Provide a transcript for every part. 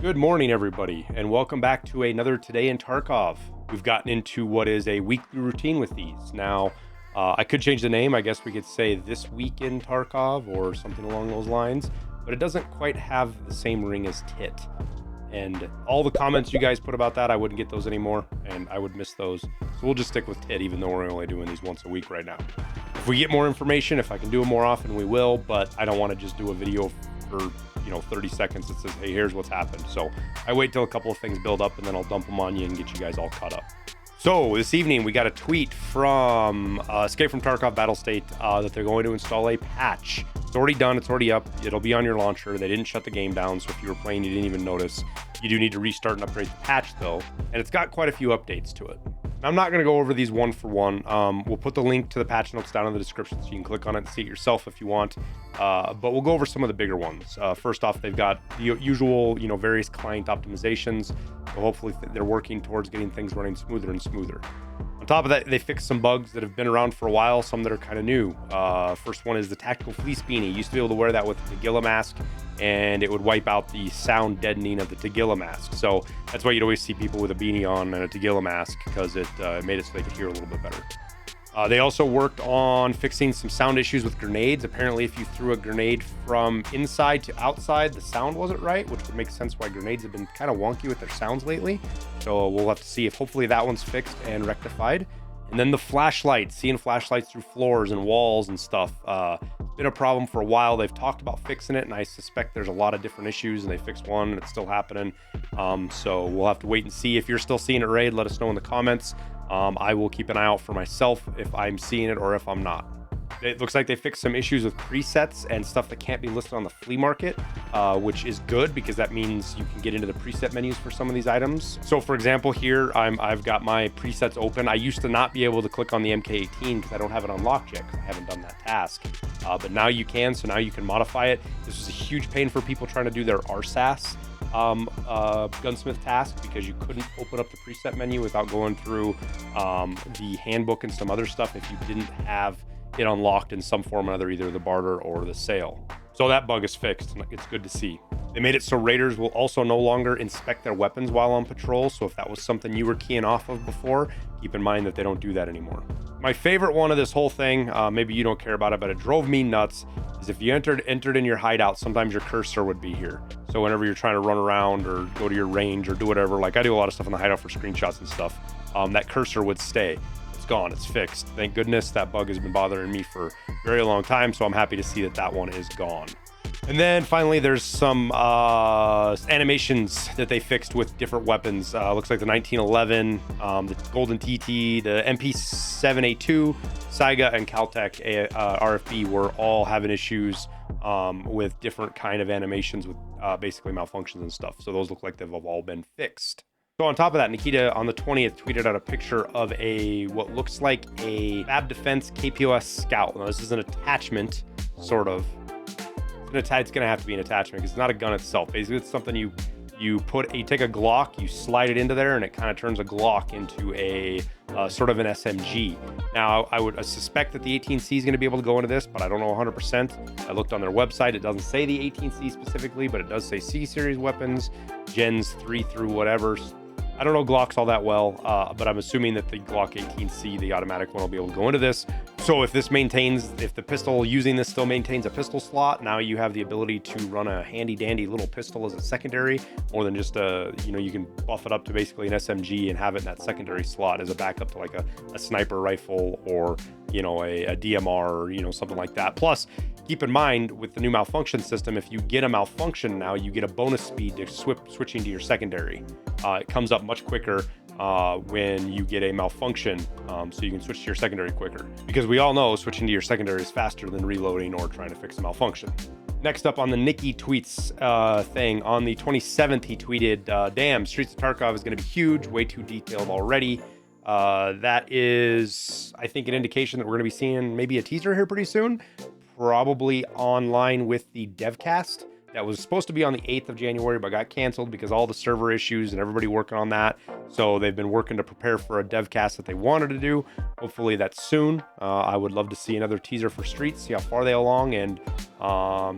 Good morning, everybody, and welcome back to another Today in Tarkov. We've gotten into what is a weekly routine with these. Now, I could change the name. I guess we could say This Week in Tarkov or something along those lines, but it doesn't quite have the same ring as Tit. And all the comments you guys put about that, I wouldn't get those anymore, and I would miss those. So we'll just stick with Tit, even though we're only doing these once a week right now. If we get more information, if I can do it more often, we will, but I don't want to just do a video for 30 seconds that says, hey, here's what's happened. So I wait till a couple of things build up and then I'll dump them on you and get you guys all caught up. So this evening we got a tweet from Escape from Tarkov Battle State that they're going to install a patch. It's already done, it's already up, it'll be on your launcher. They didn't shut the game down, so if you were playing you didn't even notice. You do need to restart and upgrade the patch though, and it's got quite a few updates to it. I'm not going to go over these one for one. We'll put the link to the patch notes down in the description so you can click on it and see it yourself if you want. But we'll go over some of the bigger ones. First off, they've got the usual, various client optimizations. So hopefully they're working towards getting things running smoother and smoother. On top of that, they fixed some bugs that have been around for a while, some that are kind of new. First one is the tactical fleece beanie. You used to be able to wear that with the Tagilla mask, and it would wipe out the sound deadening of the Tagilla mask. So that's why you'd always see people with a beanie on and a Tagilla mask, because it made it so they could hear a little bit better. They also worked on fixing some sound issues with grenades. Apparently, if you threw a grenade from inside to outside, the sound wasn't right, which would make sense why grenades have been kind of wonky with their sounds lately. So we'll have to see if hopefully that one's fixed and rectified. And then the flashlights, seeing flashlights through floors and walls and stuff, been a problem for a while. They've talked about fixing it, and I suspect there's a lot of different issues, and they fixed one and it's still happening. So we'll have to wait and see. If you're still seeing it, Raid, let us know in the comments. I will keep an eye out for myself if I'm seeing it or if I'm not. It looks like they fixed some issues with presets and stuff that can't be listed on the flea market, which is good because that means you can get into the preset menus for some of these items. So for example, here I've got my presets open. I used to not be able to click on the MK18 because I don't have it unlocked yet because I haven't done that task. But now you can, so now you can modify it. This was a huge pain for people trying to do their RSAS gunsmith task because you couldn't open up the preset menu without going through the handbook and some other stuff if you didn't have it unlocked in some form or another, either the barter or the sale. So that bug is fixed, and it's good to see. They made it so raiders will also no longer inspect their weapons while on patrol, so if that was something you were keying off of before, keep in mind that they don't do that anymore. My favorite one of this whole thing, maybe you don't care about it, but it drove me nuts, is if you entered in your hideout, sometimes your cursor would be here. So whenever you're trying to run around or go to your range or do whatever, like I do a lot of stuff in the hideout for screenshots and stuff, that cursor would stay. Gone, it's fixed. Thank goodness. That bug has been bothering me for a very long time, so I'm happy to see that that one is gone. And then finally there's some animations that they fixed with different weapons. Looks like the 1911, the Golden TT, the MP7A2, Saiga, and Caltech RFB were all having issues with different kind of animations with basically malfunctions and stuff. So those look like they've all been fixed. So on top of that, Nikita on the 20th tweeted out a picture of what looks like a Fab Defense KPOS Scout. Now this is an attachment, sort of. It's going to have to be an attachment because it's not a gun itself. Basically, it's something you take a Glock, you slide it into there, and it kind of turns a Glock into a sort of an SMG. Now, I would suspect that the 18C is going to be able to go into this, but I don't know 100%. I looked on their website. It doesn't say the 18C specifically, but it does say C-series weapons, gens 3 through whatever. I don't know Glocks all that well, but I'm assuming that the Glock 18C, the automatic one, will be able to go into this. So if the pistol using this still maintains a pistol slot, now you have the ability to run a handy dandy little pistol as a secondary, more than just you can buff it up to basically an SMG and have it in that secondary slot as a backup to like a sniper rifle or, a DMR or, something like that. Plus, keep in mind with the new malfunction system, if you get a malfunction now, you get a bonus speed to switching to your secondary. It comes up much quicker when you get a malfunction, so you can switch to your secondary quicker. Because we all know switching to your secondary is faster than reloading or trying to fix a malfunction. Next up on the Nikki tweets thing, on the 27th, he tweeted, damn, Streets of Tarkov is going to be huge, way too detailed already. That is, I think, an indication that we're going to be seeing maybe a teaser here pretty soon, probably online with the devcast. That was supposed to be on the 8th of January, but got canceled because all the server issues and everybody working on that. So they've been working to prepare for a devcast that they wanted to do. Hopefully that's soon. I would love to see another teaser for Streets, see how far they along, and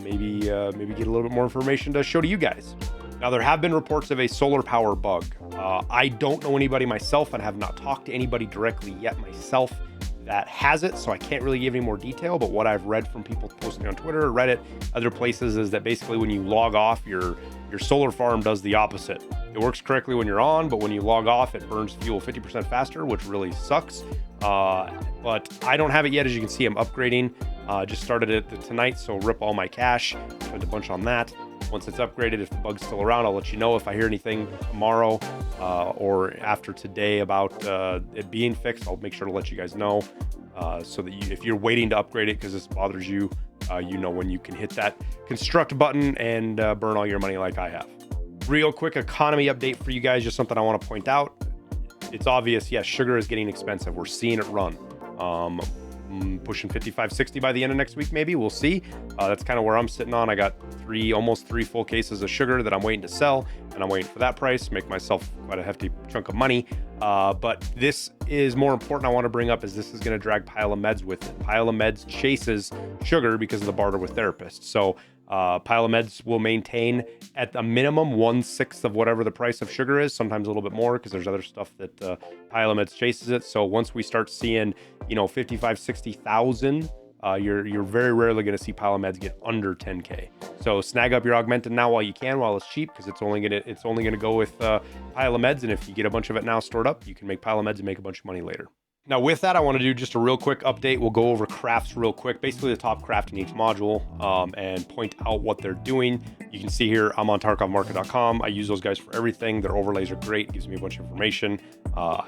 maybe get a little bit more information to show to you guys. Now, there have been reports of a solar power bug. I don't know anybody myself and have not talked to anybody directly yet myself that has it, so I can't really give any more detail, but what I've read from people posting on Twitter or Reddit, other places, is that basically when you log off, your solar farm does the opposite. It works correctly when you're on, but when you log off, it burns fuel 50% faster, which really sucks. But I don't have it yet. As you can see, I'm upgrading. Just started it tonight, so rip all my cash. Spent a bunch on that. Once it's upgraded, if the bug's still around, I'll let you know. If I hear anything tomorrow or after today about it being fixed, I'll make sure to let you guys know so that if you're waiting to upgrade it because this bothers you, you know when you can hit that construct button and burn all your money like I have. Real quick economy update for you guys, just something I want to point out. It's obvious, yes, sugar is getting expensive. We're seeing it run. Pushing 55, 60 by the end of next week, maybe. We'll see. That's kind of where I'm sitting on. I got almost three full cases of sugar that I'm waiting to sell, and I'm waiting for that price, make myself quite a hefty chunk of money. But this is more important. I want to bring up is this is going to drag Pile of Meds with it. Pile of Meds chases sugar because of the barter with therapists. So Pile of Meds will maintain at a minimum 1/6 of whatever the price of sugar is, sometimes a little bit more because there's other stuff that Pile of Meds chases it. So once we start seeing, 55, 60,000, you're very rarely going to see Pile of Meds get under 10K. So snag up your Augmentin now while you can, while it's cheap, because it's only gonna go with Pile of Meds. And if you get a bunch of it now stored up, you can make Pile of Meds and make a bunch of money later. Now with that, I want to do just a real quick update. We'll go over crafts real quick, basically the top craft in each module, and point out what they're doing. You can see here, I'm on tarkovmarket.com. I use those guys for everything. Their overlays are great. It gives me a bunch of information.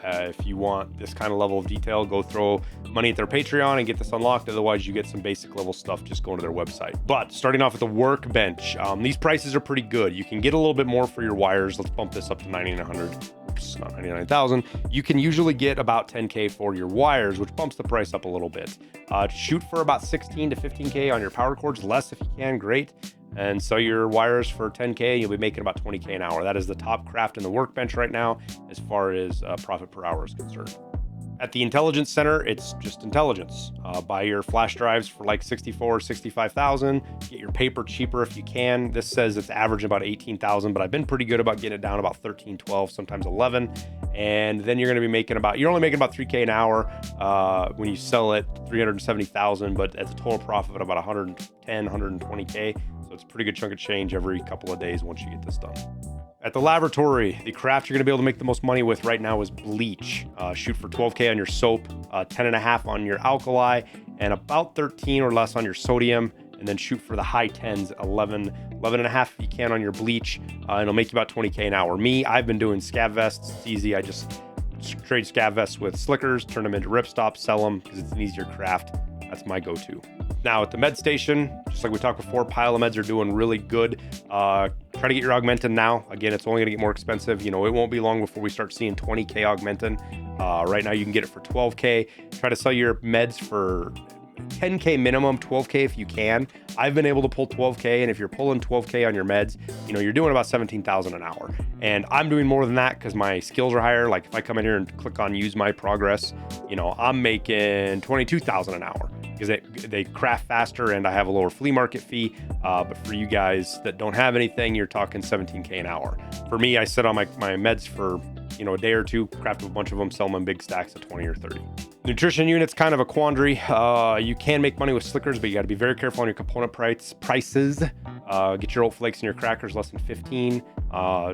If you want this kind of level of detail, go throw money at their Patreon and get this unlocked. Otherwise, you get some basic level stuff just going to their website. But starting off with the workbench, these prices are pretty good. You can get a little bit more for your wires. Let's bump this up to 9,900. It's not 99,000. You can usually get about 10K for your wires, which bumps the price up a little bit. Shoot for about 16 to 15K on your power cords, less if you can, great. And sell your wires for 10K, you'll be making about 20K an hour. That is the top craft in the workbench right now, as far as profit per hour is concerned. At the Intelligence Center, it's just intelligence. Buy your flash drives for like 64, 65,000. Get your paper cheaper if you can. This says it's averaging about 18,000, but I've been pretty good about getting it down about 13, 12, sometimes 11. And then you're going to be making you're only making about 3K an hour when you sell it, 370,000, but at a total profit of about 110, 120K. So it's a pretty good chunk of change every couple of days once you get this done. At the laboratory, the craft you're going to be able to make the most money with right now is bleach. Shoot for 12K on your soap, 10.5 on your alkali, and about 13 or less on your sodium. And then shoot for the high 10s, 11.5 if you can on your bleach. And it'll make you about 20K an hour. I've been doing scav vests. It's easy. I just trade scav vests with slickers, turn them into ripstops, sell them because it's an easier craft. That's my go-to. Now at the med station, just like we talked before, Pile of Meds are doing really good. Try to get your Augmentin now. Again, it's only going to get more expensive. It won't be long before we start seeing 20K Augmentin. Right now you can get it for 12K. Try to sell your meds for 10K minimum, 12K if you can. I've been able to pull 12K, and if you're pulling 12K on your meds, you're doing about 17,000 an hour. And I'm doing more than that because my skills are higher. Like if I come in here and click on use my progress, I'm making 22,000 an hour because they craft faster and I have a lower flea market fee. But for you guys that don't have anything, you're talking 17K an hour. For me, I sit on my meds for a day or two, craft a bunch of them, sell them in big stacks of 20 or 30. Nutrition units, kind of a quandary. You can make money with slickers, but you got to be very careful on your component prices. Get your oat flakes and your crackers less than 15.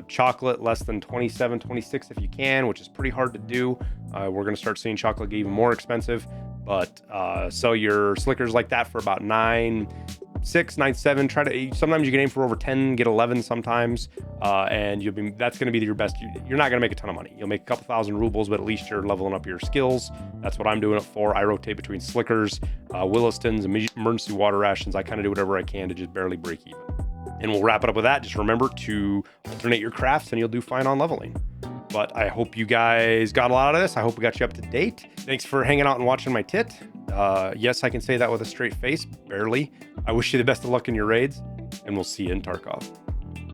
Chocolate less than 27, 26 if you can, which is pretty hard to do. We're going to start seeing chocolate get even more expensive, but sell your slickers like that for about 9.6, 9.7. Sometimes you can aim for over 10, get 11 sometimes, and that's going to be your best. You're not going to make a ton of money. You'll make a couple thousand rubles, but at least you're leveling up your skills. That's what I'm doing it for. I rotate between slickers, Willistons, emergency water rations. I kind of do whatever I can to just barely break even. And we'll wrap it up with that. Just remember to alternate your crafts and you'll do fine on leveling. But I hope you guys got a lot out of this. I hope we got you up to date. Thanks for hanging out and watching my tit. Yes, I can say that with a straight face, barely. I wish you the best of luck in your raids, and we'll see you in Tarkov.